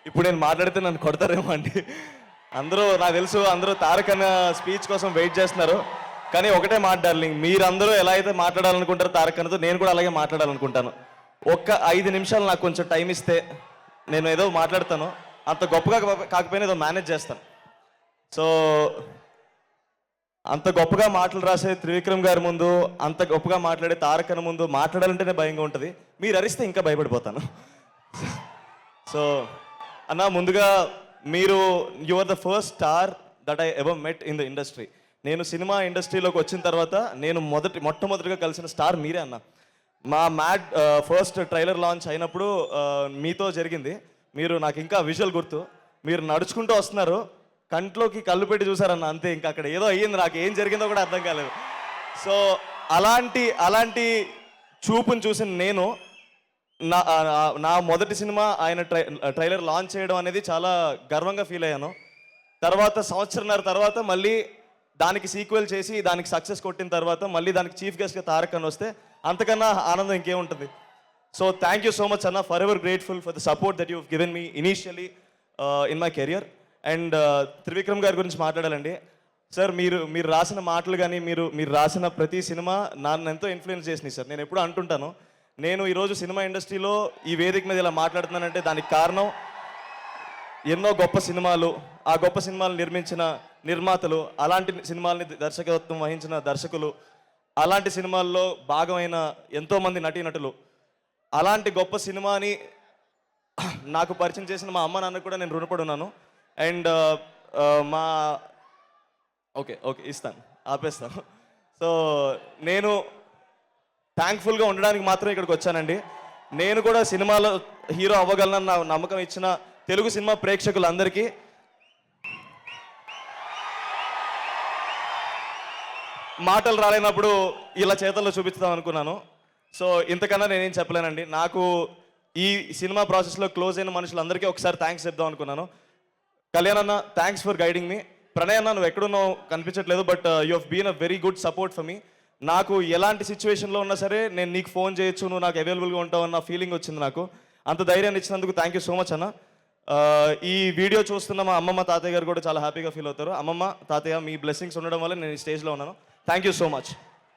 ఇప్పుడు నేను మాట్లాడితే నన్ను కొడతారేమో అండి. అందరూ నాకు తెలుసు అందరూ తారక్ అన్న స్పీచ్ కోసం వెయిట్ చేస్తున్నారు. కానీ ఒకటే మాట డార్లింగ్, మీరందరూ ఎలా అయితే మాట్లాడాలనుకుంటారో తారక్ అన్నతో నేను కూడా అలాగే మాట్లాడాలనుకుంటాను. ఒక్క 5 నిమిషాలు నాకు కొంచెం టైం ఇస్తే నేను ఏదో మాట్లాడతాను. అంత గొప్పగా కాకపోయినా ఏదో మేనేజ్ చేస్తాను. సో అంత గొప్పగా మాటలు రాసే త్రివిక్రమ్ గారి ముందు, అంత గొప్పగా మాట్లాడే తారక్ అన్న ముందు మాట్లాడాలంటేనే భయంగా ఉంటుంది. మీరు అరిస్తే ఇంకా భయపడిపోతాను. సో అన్న, ముందుగా మీరు you are the first star that I ever met in the industry. నేను సినిమా ఇండస్ట్రీలోకి వచ్చిన తర్వాత నేను మొట్టమొదటిగా కలిసిన స్టార్ మీరే అన్న. మా మ్యాడ్ ఫస్ట్ ట్రైలర్ లాంచ్ అయినప్పుడు మీతో జరిగింది. మీరు నాకు ఇంకా విజువల్ గుర్తు. మీరు నడుచుకుంటూ వస్తున్నారు, కంట్లోకి కళ్ళు పెట్టి చూసారన్న, అంతే. ఇంకా అక్కడ ఏదో అయ్యింది, నాకు ఏం జరిగిందో కూడా అర్థం కాలేదు. సో అలాంటి చూపుని చూసిన నేను నా మొదటి సినిమా ఆయన ట్రైలర్ లాంచ్ చేయడం అనేది చాలా గర్వంగా ఫీల్ అయ్యాను. తర్వాత సంవత్సరంన్నర తర్వాత మళ్ళీ దానికి సీక్వెల్ చేసి దానికి సక్సెస్ కొట్టిన తర్వాత మళ్ళీ దానికి చీఫ్ గెస్ట్గా తారక్ అన్న వస్తే అంతకన్నా ఆనందం ఇంకేముంటుంది. So thank you so much అన్న, for ever grateful for the support that you've given me initially in my career. And Trivikram గారి గురించి మాట్లాడాలండి. సార్, మీరు రాసిన మాటలు కానీ మీరు రాసిన ప్రతి సినిమా నన్ను ఎంతో ఇన్ఫ్లుయెన్స్ చేసినాయి సార్. నేను ఎప్పుడూ అంటుంటాను, నేను ఈరోజు సినిమా ఇండస్ట్రీలో ఈ వేదిక మీద ఇలా మాట్లాడుతున్నానంటే దానికి కారణం ఎన్నో గొప్ప సినిమాలు, ఆ గొప్ప సినిమాలు నిర్మించిన నిర్మాతలు, అలాంటి సినిమాల్ని దర్శకత్వం వహించిన దర్శకులు, అలాంటి సినిమాల్లో భాగమైన ఎంతోమంది నటీనటులు, అలాంటి గొప్ప సినిమాని నాకు పరిచయం చేసిన మా అమ్మ నాన్న కూడా నేను రుణపడి ఉన్నాను. అండ్ మా ఓకే ఇస్తాను, ఆపేస్తాను. సో నేను థ్యాంక్ఫుల్గా ఉండడానికి మాత్రం ఇక్కడికి వచ్చానండి. నేను కూడా సినిమాలో హీరో అవ్వగలనన్న నమ్మకం ఇచ్చిన తెలుగు సినిమా ప్రేక్షకులందరికీ మాటలు రాలేనప్పుడు ఇలా చేతల్లో చూపిస్తాం అనుకున్నాను. సో ఇంతకన్నా నేనేం చెప్పలేనండి. నాకు ఈ సినిమా ప్రాసెస్లో క్లోజ్ అయిన మనుషులందరికీ ఒకసారి థ్యాంక్స్ చెప్దాం అనుకున్నాను. కళ్యాణ్ అన్న, thanks for guiding me. Pranay అన్న, నువ్వు ఎక్కడున్నావు కనిపించట్లేదు, but you have been a very good support for me. నాకు ఎలాంటి సిచ్యువేషన్లో ఉన్నా సరే నేను నీకు ఫోన్ చేయొచ్చు, నువ్వు నాకు అవైలబుల్గా ఉంటావు అన్న ఫీలింగ్ వచ్చింది నాకు. అంత ధైర్యాన్ని ఇచ్చినందుకు థ్యాంక్ యూ సో మచ్ అన్న. ఈ వీడియో చూస్తున్న మా అమ్మమ్మ తాతయ్య గారు కూడా చాలా హ్యాపీగా ఫీల్ అవుతారు. అమ్మమ్మ తాతయ్య, మీ బ్లెస్సింగ్స్ ఉండడం వల్ల నేను ఈ స్టేజ్లో ఉన్నాను. Thank you so much.